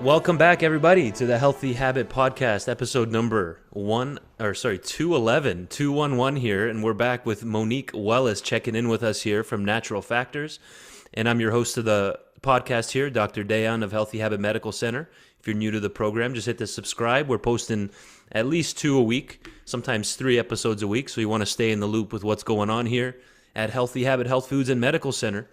Welcome back, everybody, to the Healthy Habit Podcast, episode number 211 here, and we're back with Monique Wellise checking in with us here from Natural Factors, and I'm your host of the podcast here, Dr. Dayan of Healthy Habit Medical Center. If you're new to the program, just hit the subscribe. We're posting at least 2 a week, sometimes 3 episodes a week, so you want to stay in the loop with what's going on here at Healthy Habit Health Foods and Medical Center.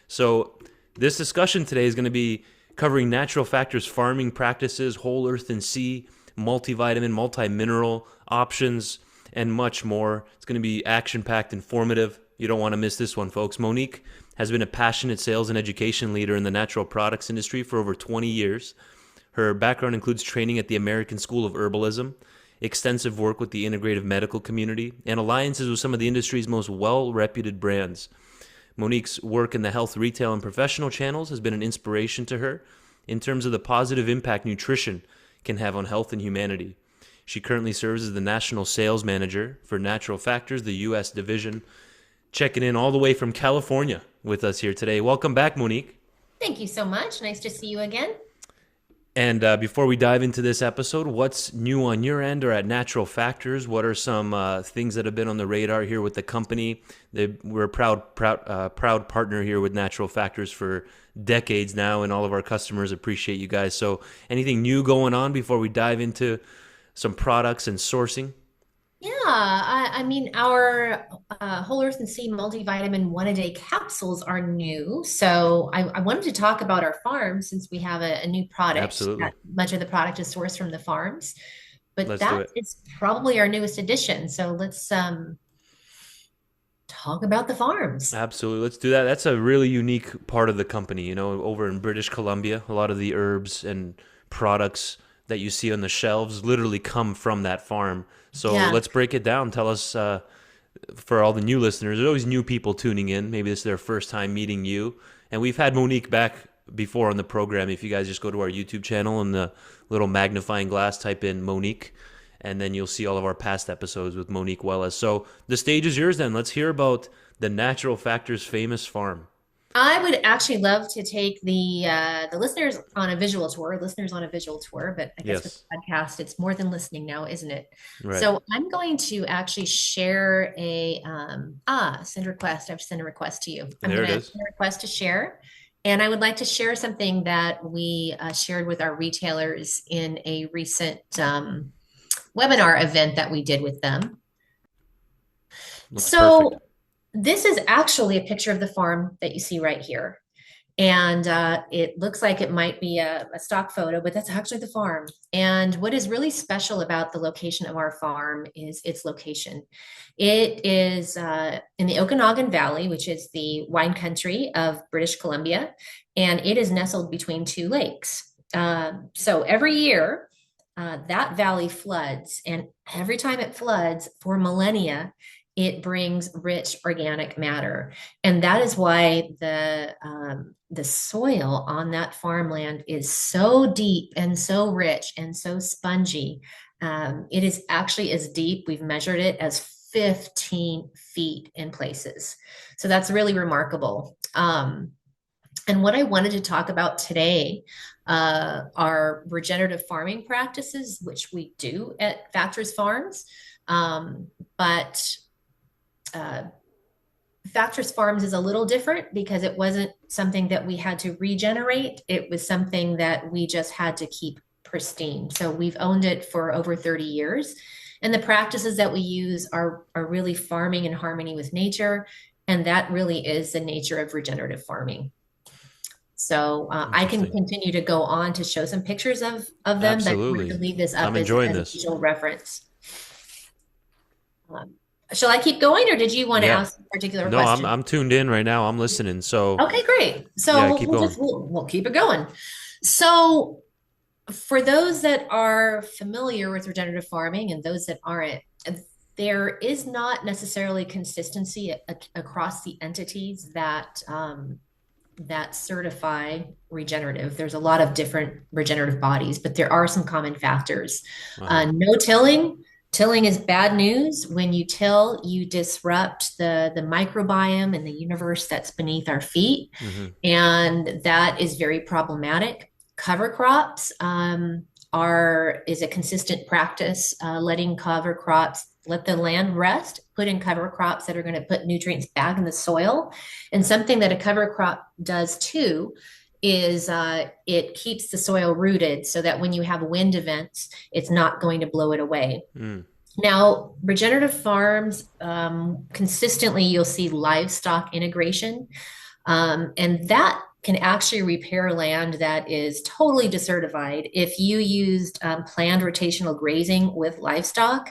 So this discussion today is going to be covering Natural Factors farming practices, whole earth and sea, multivitamin, multi-mineral options, and much more. It's going to be action-packed, informative. You don't want to miss this one, folks. Monique has been a passionate sales and education leader in the natural products industry for over 20 years. Her background includes training at the American School of Herbalism, extensive work with the integrative medical community, and alliances with some of the industry's most well-reputed brands. Monique's work in the health, retail, and professional channels has been an inspiration to her in terms of the positive impact nutrition can have on health and humanity. She currently serves as the National Sales Manager for Natural Factors, the U.S. division, checking in all the way from California with us here today. Welcome back, Monique. Thank you so much. Nice to see you again. And before we dive into this episode, what's new on your end or at Natural Factors? What are some things that have been on the radar here with the company? We're a proud partner here with Natural Factors for decades now, and all of our customers appreciate you guys. So anything new going on before we dive into some products and sourcing? Yeah, I mean, our Whole Earth and Sea multivitamin one-a-day capsules are new. So I wanted to talk about our farm since we have a new product. Absolutely. Much of the product is sourced from the farms, but Let's do that it. is probably our newest addition. So let's talk about the farms. Absolutely. Let's do that. That's a really unique part of the company. You know, over in British Columbia, a lot of the herbs and products that you see on the shelves literally come from that farm. So Yeah. let's break it down. Tell us, for all the new listeners, there's always new people tuning in. Maybe this is their first time meeting you. And we've had Monique back before on the program. If you guys just go to our YouTube channel and the little magnifying glass, type in Monique, and then you'll see all of our past episodes with Monique Wellise. So the stage is yours then. Let's hear about the Natural Factors famous farm. I would actually love to take the listeners on a visual tour, but I guess with Yes. the podcast, it's more than listening now, isn't it? Right. So I'm going to actually share send request. I've sent a request to you. I'm There going it to is. send a request to share. And I would like to share something that we shared with our retailers in a recent webinar event that we did with them. Looks perfect. So this is actually a picture of the farm that you see right here. And it looks like it might be a stock photo, but that's actually the farm. And what is really special about the location of our farm is its location. It is in the Okanagan Valley, which is the wine country of British Columbia, and it is nestled between 2 lakes. So every year, that valley floods, and every time it floods for millennia, it brings rich organic matter, and that is why the soil on that farmland is so deep and so rich and so spongy. It is actually as deep. We've measured it as 15 feet in places, so that's really remarkable. And what I wanted to talk about today are regenerative farming practices, which we do at Factors Farms. But Factors Farms is a little different because it wasn't something that we had to regenerate. It was something that we just had to keep pristine. So we've owned it for over 30 years. And the practices that we use are really farming in harmony with nature. And that really is the nature of regenerative farming. So I can Interesting. continue to go on to show some pictures of them, but I wanted to Absolutely. leave this up I'm as enjoying a this. visual reference. Um, shall I keep going, or did you want to Yeah. ask a particular No, I'm question? I'm tuned in right now. I'm listening. So Okay, great. So yeah, we'll, keep we'll going. just we'll keep it going. So for those that are familiar with regenerative farming and those that aren't, there is not necessarily consistency across the entities that certify regenerative. There's a lot of different regenerative bodies, but there are some common factors. Uh-huh. No tilling. Tilling is bad news. When you till, you disrupt the microbiome and the universe that's beneath our feet. Hmm. And that is very problematic. Cover crops is a consistent practice, letting cover crops let the land rest, put in cover crops that are going to put nutrients back in the soil. And something that a cover crop does too is it keeps the soil rooted so that when you have wind events, it's not going to blow it away. Mm. Now, regenerative farms, consistently you'll see livestock integration, and that can actually repair land that is totally desertified. If you used planned rotational grazing with livestock,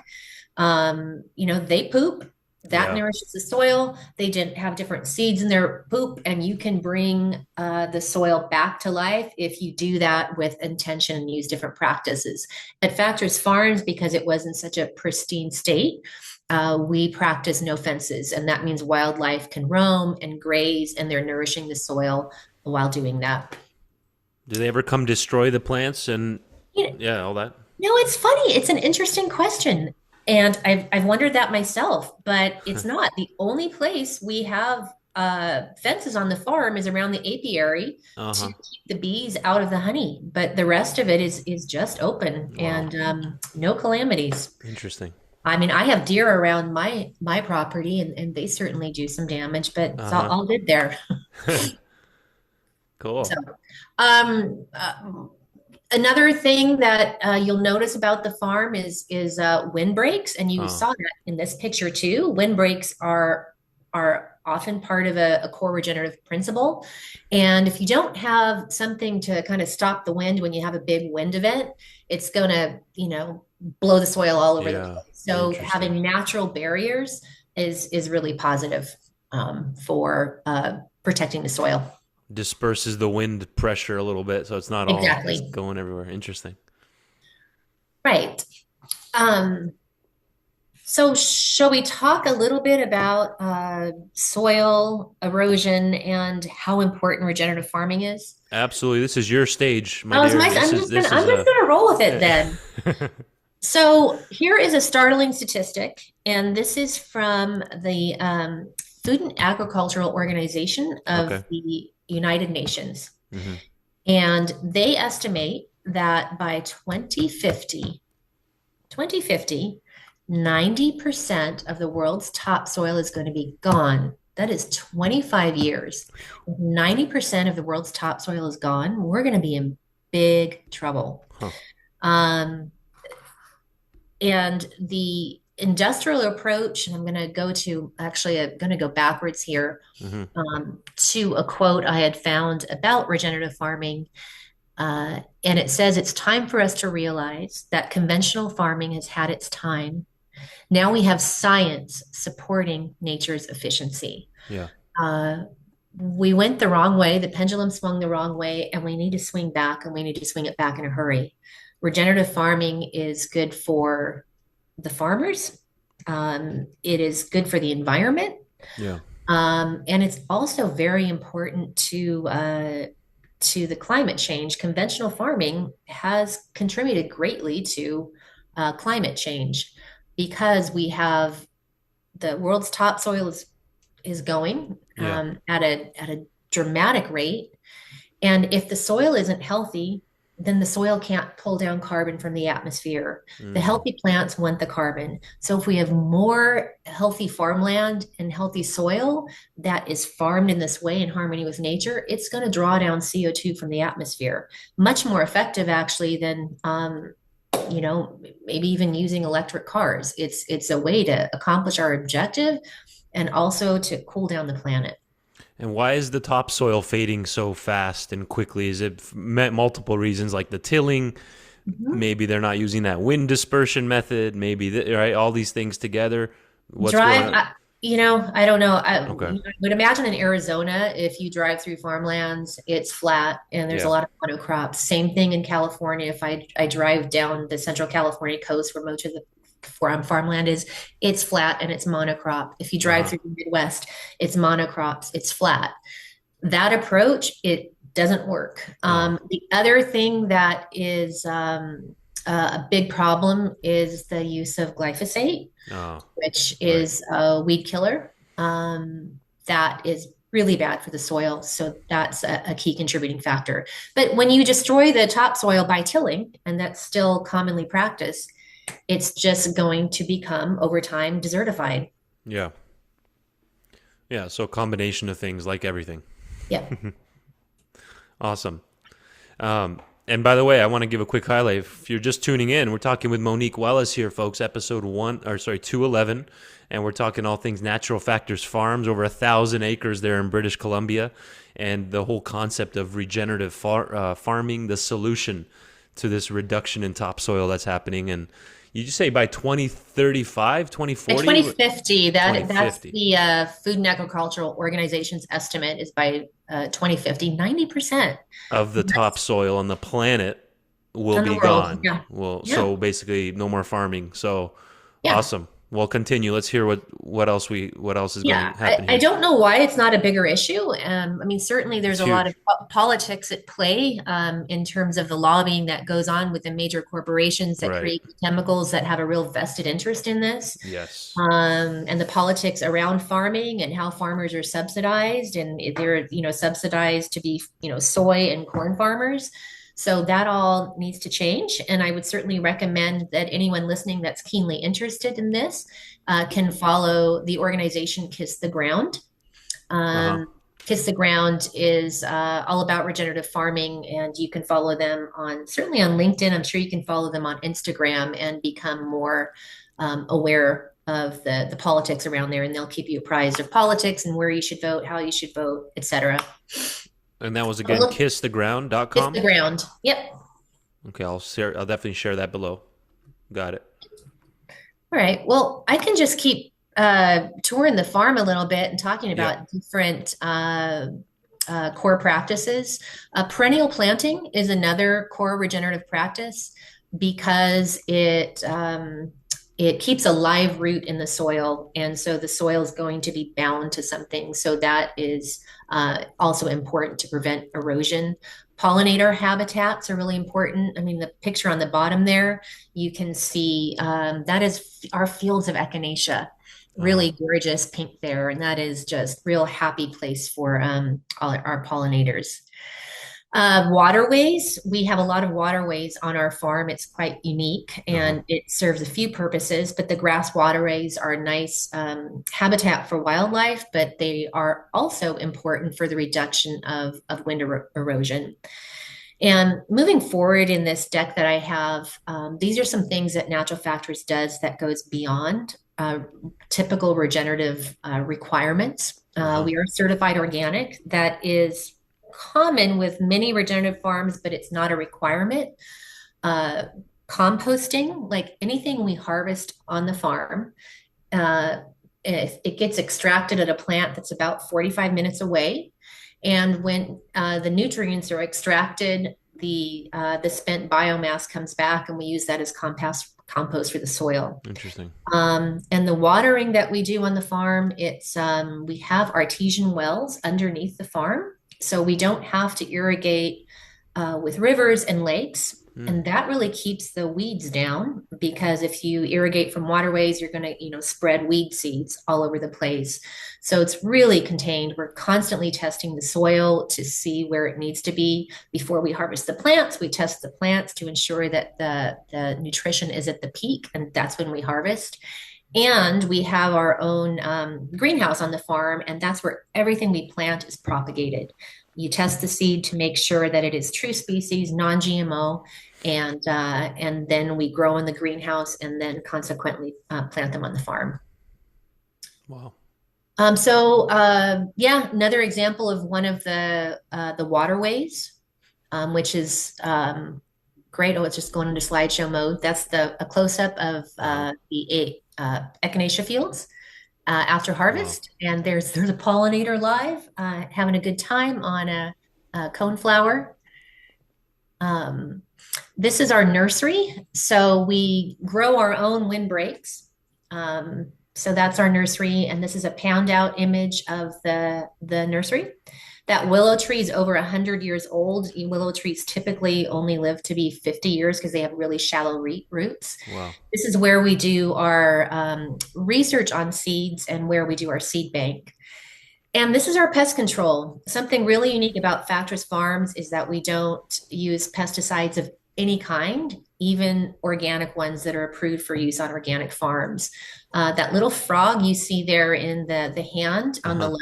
they poop. That Yeah. nourishes the soil. They didn't have different seeds in their poop, and you can bring the soil back to life if you do that with intention and use different practices. At Factors Farms, because it was in such a pristine state, we practice no fences, and that means wildlife can roam and graze, and they're nourishing the soil while doing that. Do they ever come destroy the plants and You know, yeah, all that? no, it's funny. It's an interesting question. And I've wondered that myself, but it's not. The only place we have fences on the farm is around the apiary to Uh-huh. keep the bees out of the honey. But the rest of it is just open Wow. and no calamities. Interesting. I mean, I have deer around my property, and they certainly do some damage, but it's Uh-huh. all good there. So, Cool. um, uh, another thing that you'll notice about the farm is windbreaks, and you Oh, saw that in this picture too. Windbreaks are often part of a core regenerative principle, and if you don't have something to kind of stop the wind when you have a big wind event, it's gonna blow the soil all over the yeah. place. So Interesting. having natural barriers is really positive for protecting the soil. Disperses the wind pressure a little bit, so it's not all just Exactly. going everywhere. Interesting. Right. Um, So, shall we talk a little bit about soil erosion and how important regenerative farming is? Absolutely. This is your stage, my Oh, it's dear. my, This is this I'm is just a gonna roll with it then. So, here is a startling statistic, and this is from the Food and Agricultural Organization of okay. the United Nations, Hmm. and they estimate that by 2050, 90% of the world's topsoil is going to be gone. That is 25 years. If 90% of the world's topsoil is gone, we're going to be in big trouble. Huh. Um, and the industrial approach, and I'm going to go to actually, I'm going to go backwards here Hmm. to a quote I had found about regenerative farming. And it says, it's time for us to realize that conventional farming has had its time. Now we have science supporting nature's efficiency. Yeah. Uh, we went the wrong way, the pendulum swung the wrong way, and we need to swing back, and we need to swing it back in a hurry. Regenerative farming is good for the farmers, it is good for the environment, Yeah. and it's also very important to the climate change. Conventional farming has contributed greatly to climate change because we have the world's topsoil is going Yeah. at a dramatic rate, and if the soil isn't healthy, then the soil can't pull down carbon from the atmosphere. The Hmm. healthy plants want the carbon. So if we have more healthy farmland and healthy soil that is farmed in this way in harmony with nature, it's going to draw down CO2 from the atmosphere. Much more effective, actually, than maybe even using electric cars. It's a way to accomplish our objective and also to cool down the planet. And why is the topsoil fading so fast and quickly? Is it multiple reasons like the tilling? Mhm. Maybe they're not using that wind dispersion method. Maybe right, all these things together. What's going Drive, on? I don't know. I Okay. would imagine in Arizona, if you drive through farmlands, it's flat and there's a Yeah. lot of monocrops. Same thing in California. If I drive down the Central California coast where much of the farmland is, it's flat and it's monocrop. If you Uh drive huh. through the Midwest, it's monocrops, it's flat. That approach, it doesn't work. Oh. The other thing that is a big problem is the use of glyphosate, Oh. which Right. is a weed killer that is really bad for the soil. So that's a key contributing factor. But when you destroy the topsoil by tilling, and that's still commonly practiced, it's just going to become over time desertified. Yeah. Yeah. So a combination of things like everything. Yeah. Awesome. And by the way, I want to give a quick highlight. If you're just tuning in, we're talking with Monique Wellise here, folks. Episode 211, and we're talking all things Natural Factors Farms, over 1,000 acres there in British Columbia, and the whole concept of regenerative farming, the solution to this reduction in topsoil that's happening. And you just say by 2035, By 2040? 2050, that's 2050 the Food and Agricultural Organization's estimate is by 2050, 90% of the topsoil on the planet will in the be world. gone. Yeah. Well, Yeah. so basically no more farming. So Yeah. awesome. Well, continue. Let's hear what else is going Yeah, to happen I here. don't know why it's not a bigger issue. I mean, certainly It's there's a lot of huge. politics at play in terms of the lobbying that goes on with the major corporations that Right. create chemicals that have a real vested interest in this, Yes. and the politics around farming and how farmers are subsidized, and they're subsidized to be soy and corn farmers. So that all needs to change, and I would certainly recommend that anyone listening that's keenly interested in this can follow the organization Kiss the Ground. Uh-huh. Um, Kiss the Ground is all about regenerative farming, and you can follow them certainly on LinkedIn. I'm sure you can follow them on Instagram and become more aware of the politics around there, and they'll keep you apprised of politics and where you should vote, how you should vote, etc. And that was So again look, Kiss the kisstheground.com. Ground. Yep. Okay, I'll definitely share that below. Got it. All right. Well, I can just keep touring the farm a little bit and talking Yeah. about different core practices. Perennial planting is another core regenerative practice because it keeps a live root in the soil, and so the soil is going to be bound to something. So that is also important to prevent erosion. Pollinator habitats are really important. I mean, the picture on the bottom there, you can see that is our fields of Echinacea. Uh-huh. Really gorgeous pink there, and that is just real happy place for all our pollinators. Waterways, we have a lot of waterways on our farm. It's quite unique Uh-huh. and it serves a few purposes, but the grass waterways are nice habitat for wildlife, but they are also important for the reduction of wind erosion. And moving forward in this deck that I have, these are some things that Natural Factors does that goes beyond typical regenerative requirements. Uh-huh. We are certified organic. That is common with many regenerative farms, but it's not a requirement. Uh, Composting, like anything we harvest on the farm, uh, it gets extracted at a plant that's about 45 minutes away. And when the nutrients are extracted, the spent biomass comes back, and we use that as compost for the soil. Interesting. And the watering that we do on the farm, it's we have artesian wells underneath the farm, so we don't have to irrigate with rivers and lakes. Hmm. And that really keeps the weeds down, because if you irrigate from waterways, you're going to, spread weed seeds all over the place. So it's really contained. We're constantly testing the soil to see where it needs to be. Before we harvest the plants, we test the plants to ensure that the nutrition is at the peak, and that's when we harvest. And we have our own greenhouse on the farm, and that's where everything we plant is propagated. You test the seed to make sure that it is true species, non-GMO, and then we grow in the greenhouse, and then consequently plant them on the farm. Wow. Yeah, another example of one of the waterways, which is great. Oh, it's just going into slideshow mode. That's a close-up of Uh-huh. the Echinacea fields after Wow. harvest, and there's a pollinator live having a good time on a coneflower. Um, this is our nursery, so we grow our own windbreaks. So that's our nursery, and this is a pound out image of the nursery. That willow tree is over 100 years old. Willow trees typically only live to be 50 years because they have really shallow roots. Wow. This is where we do our research on seeds and where we do our seed bank. And this is our pest control. Something really unique about Factors Farms is that we don't use pesticides of any kind, even organic ones that are approved for use on organic farms. That little frog you see there in the hand on the Uh-huh.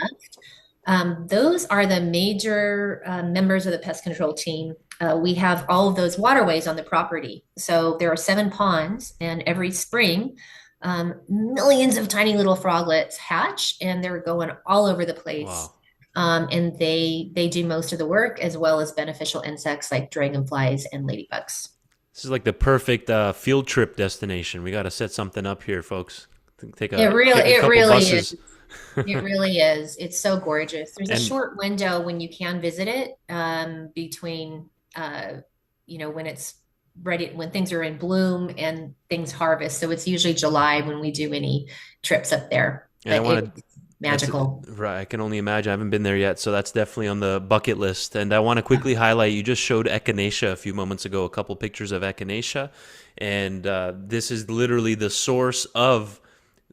left, those are the major members of the pest control team. We have all of those waterways on the property. So there are 7 ponds, and every spring, millions of tiny little froglets hatch, and they're going all over the place. Wow. And they do most of the work as well as beneficial insects like dragonflies and ladybugs. This is like the perfect field trip destination. We got to set something up here, folks. Take a It couple really is. buses. It really is. It's so gorgeous. There's a And short window when you can visit it, between, when it's ready, when things are in bloom and things harvest. So it's usually July when we do any trips up there. I But want it's to That's magical. right. I can only imagine. I haven't been there yet, so that's definitely on the bucket list. And I want to quickly highlight. You just showed Echinacea a few moments ago. A couple pictures of Echinacea, and this is literally the source of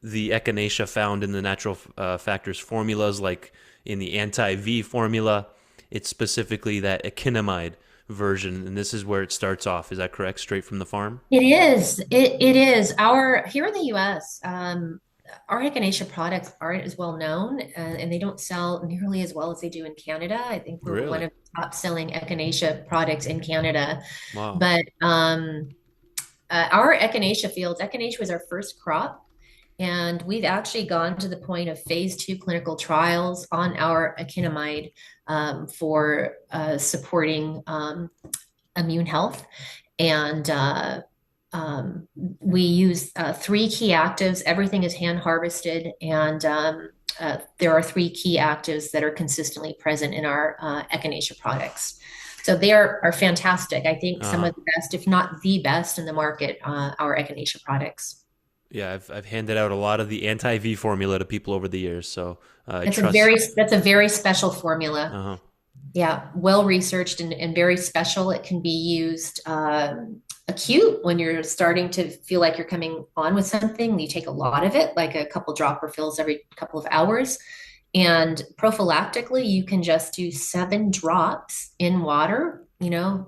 the Echinacea found in the natural factors formulas, like in the anti-V formula. It's specifically that Echinamide version, and this is where it starts off. Is that correct? Straight from the farm? It is. It is. Our here in the U.S., our echinacea products aren't as well known, and they don't sell nearly as well as they do in Canada. I think we're one Really? of the top selling echinacea products in Canada. Wow. But our echinacea fields, echinacea was our first crop, and we've actually gone to the point of phase 2 clinical trials on our echinamide, for supporting immune health. And we use 3 key actives. Everything is hand harvested, and there are 3 key actives that are consistently present in our echinacea products. So they are fantastic. I think some Uh-huh. of the best, if not the best in the market, our echinacea products. Yeah, I've handed out a lot of the anti-V formula to people over the years, so I That's a trust. very special formula. Uh-huh. Yeah, well researched and very special. It can be used acute when you're starting to feel like you're coming on with something. You take a lot of it, like a couple dropper fills every couple of hours. And prophylactically, you can just do 7 drops in water,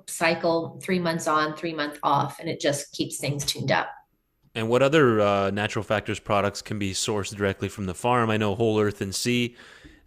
cycle 3 months on, 3 months off, and it just keeps things tuned up. And what other natural factors products can be sourced directly from the farm? I know Whole Earth and Sea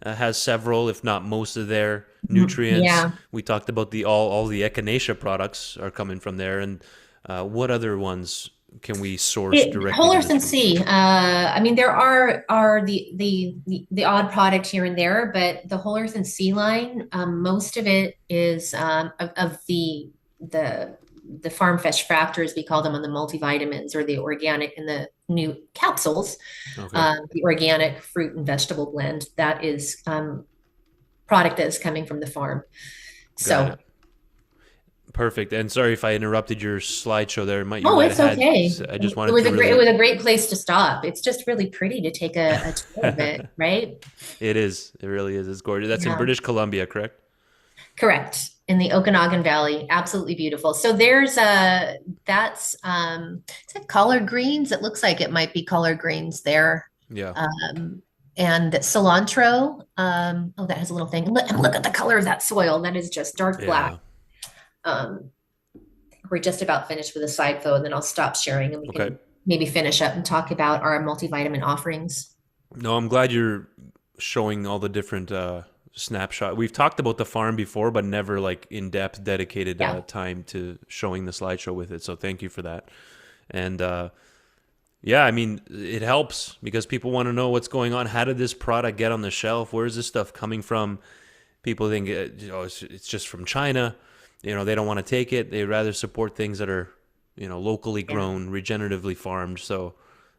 has several, if not most of their nutrients. Yeah. We talked about the all the echinacea products are coming from there, and what other ones can we source directly Whole to Earth this and from? Sea. I mean, there are the odd product here and there, but the Whole Earth and Sea line, most of it is of the farm fresh factors, we call them, on the multivitamins, or the organic in the new capsules, Okay, the organic fruit and vegetable blend. That is product that is coming from the farm. got So, it. Perfect. And sorry if I interrupted your slideshow there. You oh, might have it's had. okay. I just It wanted was to a great it really. was a great place to stop. It's just really pretty to take a tour of it, right? It is. It really is. It's gorgeous. That's in Yeah. British Columbia, correct? Correct. In the Okanagan Valley. Absolutely beautiful. So there's that's is it collard greens? It looks like it might be collard greens there. Yeah. And cilantro. Oh, that has a little thing. And look at the color of that soil. That is just dark black. Yeah. Um, we're just about finished with a side photo, and then I'll stop sharing and we Okay. can maybe finish up and talk about our multivitamin offerings. No, I'm glad you're showing all the different snapshot. We've talked about the farm before, but never like in depth, dedicated Yeah. time to showing the slideshow with it. So thank you for that. And yeah, I mean, it helps because people want to know what's going on. How did this product get on the shelf? Where is this stuff coming from? People think it's just from China. They don't want to take it. They'd rather support things that are locally Yeah. grown, regeneratively farmed. So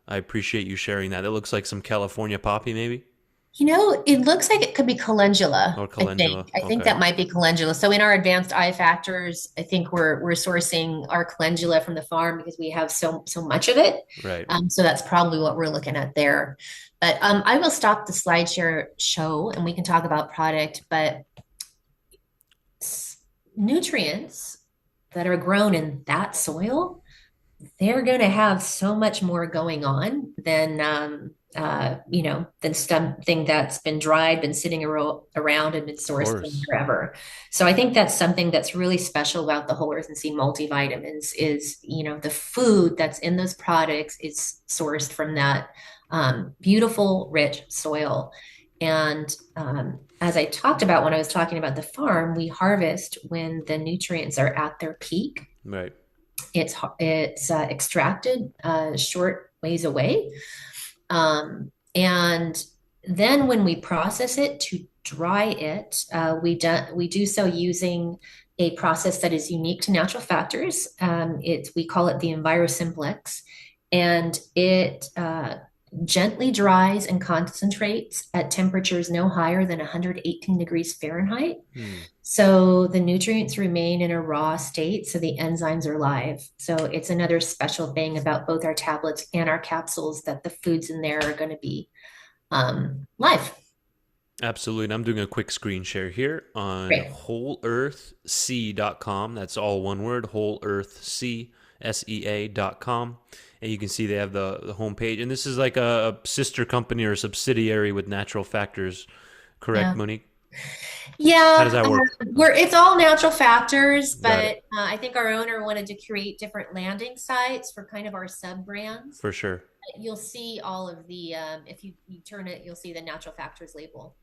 I appreciate you sharing that. It looks like some California poppy, maybe, It looks like it could be calendula, or I think. calendula. I think Okay, that might be calendula. So in our advanced eye factors, I think we're sourcing our calendula from the farm because we have so much of it. right. So that's probably what we're looking at there. But I will stop the slide share show and we can talk about product, but nutrients that are grown in that soil they're going to have so much more going on than than something that's been dried, been sitting around and been Of sourced course. forever. So I think that's something that's really special about the whole earth and sea multivitamins is, the food that's in those products is sourced from that beautiful, rich soil. And as I talked about when I was talking about the farm, we harvest when the nutrients are at their peak. Right. It's extracted short ways away, and then when we process it to dry it, we do so using a process that is unique to natural factors. We call it the EnviroSimplex, and it gently dries and concentrates at temperatures no higher than 118 degrees Fahrenheit. Hmm. So the nutrients remain in a raw state, so the enzymes are live. So it's another special thing about both our tablets and our capsules that the foods in there are going to be live. Absolutely. And I'm doing a quick screen share here on Great. wholeearthsea.com. That's all one word, wholeearthsea, SEA.com. And you can see they have the homepage. And this is like a sister company or a subsidiary with Natural Factors, correct, Yeah. Monique? How does Yeah, that work? it's all natural factors, Got it. but I think our owner wanted to create different landing sites for kind of our sub brands. For sure. You'll see all of the if you turn it, you'll see the natural factors label.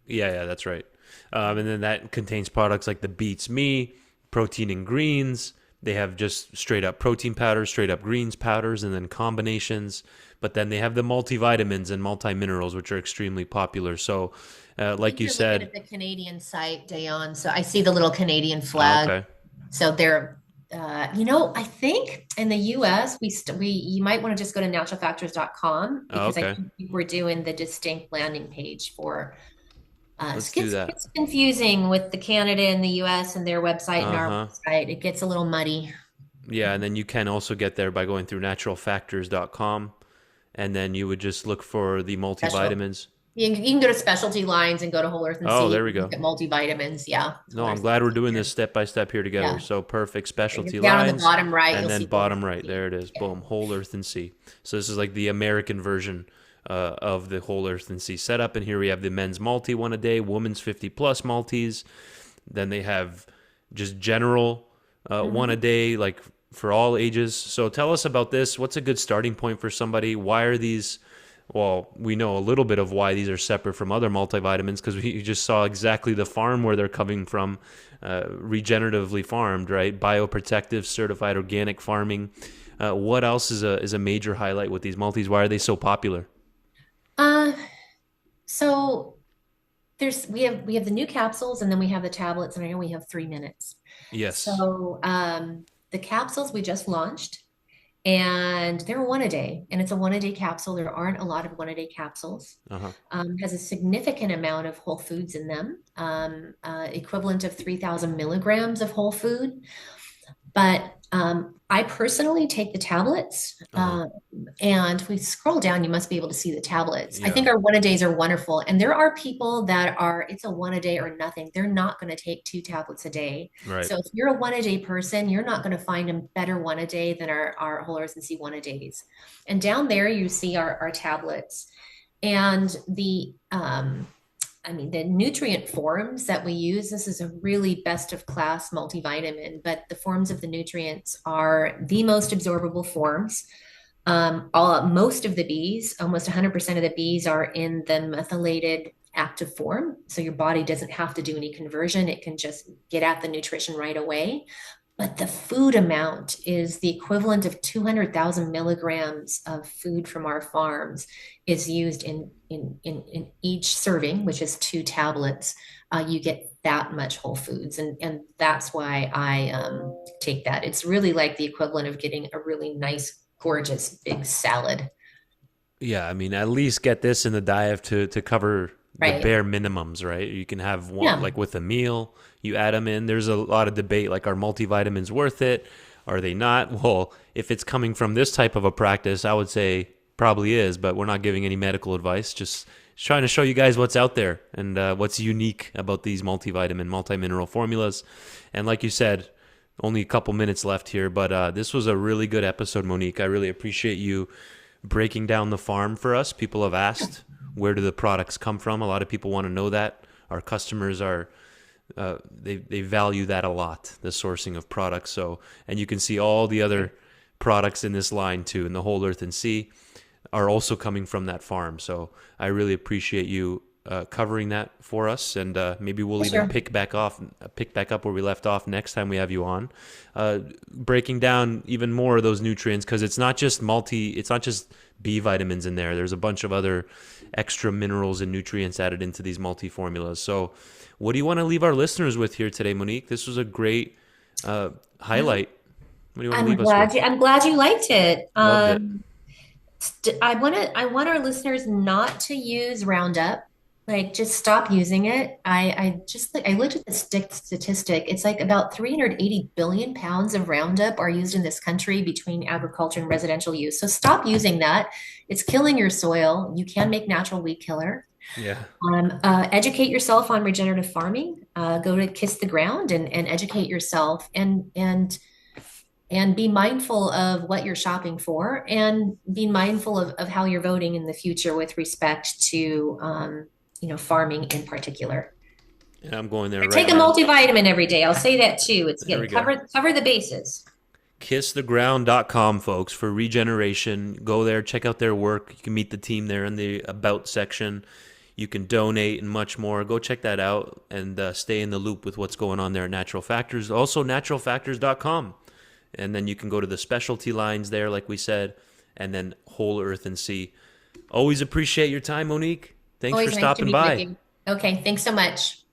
Yeah, that's right. And then that contains products like the Beats Me, protein and greens. They have just straight up protein powders, straight up greens powders, and then combinations. But then they have the multivitamins and multiminerals, which are extremely popular. So, I like think you you're looking said, at the Canadian site, Dayon. So I see the little Canadian oh, flag. okay, So they're, I think in the US, you might want to just go to naturalfactors.com oh, because I okay, think we're doing the distinct landing page for, let's it do that. gets confusing with the Canada and the US and their website and Uh our huh. website. It gets a little muddy. Yeah, and then you can also get there by going through naturalfactors.com, and then you would just look for the Special. multivitamins. You can go to specialty lines and go to Whole Earth and Oh, See, there we look go. at multivitamins. Yeah, No, Whole I'm Earth glad we're and See doing this there. step by step here together. Yeah. So perfect specialty Down on the lines, bottom right, and you'll then see Whole Earth bottom and right, See. there it is. Yeah. Boom, whole earth and sea. So this is like the American version of the whole earth and sea setup. And here we have the men's multi one a day, women's 50 plus multis. Then they have just general one a Mhm. day, like for all ages. So tell us about this. What's a good starting point for somebody? Why are these? Well, we know a little bit of why these are separate from other multivitamins because we just saw exactly the farm where they're coming from, regeneratively farmed, right? Bioprotective, certified organic farming. What else is a major highlight with these multis? Why are they so popular? Uh, so we have the new capsules and then we have the tablets and I know we have 3 minutes. Yes. So the capsules we just launched and they're one a day and it's a one a day capsule. There aren't a lot of one a day capsules. Uh huh. Has a significant amount of whole foods in them, equivalent of 3,000 milligrams of whole food. But I personally take the tablets, Uh huh. and if we scroll down, you must be able to see the tablets. I Yeah. think our one a days are wonderful, and there are people that are it's a one a day or nothing. They're not going to take 2 tablets a day. Right. So if you're a one a day person, you're not going to find a better one a day than our whole earth and sea one a days. And down there, you see our tablets. And the nutrient forms that we use, this is a really best of class multivitamin, but the forms of the nutrients are the most absorbable forms. Most of the bees, almost 100% of the bees are in the methylated active form. So your body doesn't have to do any conversion. It can just get at the nutrition right away. But the food amount is the equivalent of 200,000 milligrams of food from our farms is used in each serving, which is 2 tablets. You get that much whole foods. And that's why I take that. It's really like the equivalent of getting a really nice, gorgeous big salad, Yeah, I mean, at least get this in the diet to cover the right? bare minimums, right? You can have one Yeah. like with a meal, you add them in. There's a lot of debate like are multivitamins worth it? Are they not? Well, if it's coming from this type of a practice, I would say probably is, but we're not giving any medical advice. Just trying to show you guys what's out there and what's unique about these multivitamin, multimineral formulas. And like you said, only a couple minutes left here, but this was a really good episode, Monique. I really appreciate you breaking down the farm for us. People have asked, where do the products come from? A lot of people want to know that. Our customers are they value that a lot, the sourcing of products. So, and you can see all the other products in this line too, in the Whole Earth and Sea, are also coming from that farm. So I really appreciate you covering that for us, and maybe we'll even Sure. pick back up where we left off next time we have you on, breaking down even more of those nutrients, because it's not just B vitamins in there. There's a bunch of other extra minerals and nutrients added into these multi formulas. So, what do you want to leave our listeners with here today, Monique? This was a great highlight. What do you want to leave us with? I'm glad you liked it. Loved it. I want our listeners not to use Roundup. Like, just stop using it. I looked at the statistic. It's like about 380 billion pounds of Roundup are used in this country between agriculture and residential use. So stop using that. It's killing your soil. You can make natural weed killer. Yeah. Educate yourself on regenerative farming. Go to Kiss the Ground and educate yourself, and be mindful of what you're shopping for, and be mindful of how you're voting in the future with respect to farming in particular. Yeah, I'm going there right Take a now. multivitamin every day. I'll say that too. It's There again we go. cover the bases. Kisstheground.com, folks, for regeneration. Go there, check out their work. You can meet the team there in the About section. You can donate and much more. Go check that out and stay in the loop with what's going on there at Natural Factors. Also, naturalfactors.com. And then you can go to the specialty lines there, like we said, and then Whole Earth and Sea. Always appreciate your time, Monique. Thanks for Always nice to stopping meet with by. you. Okay, thanks so much.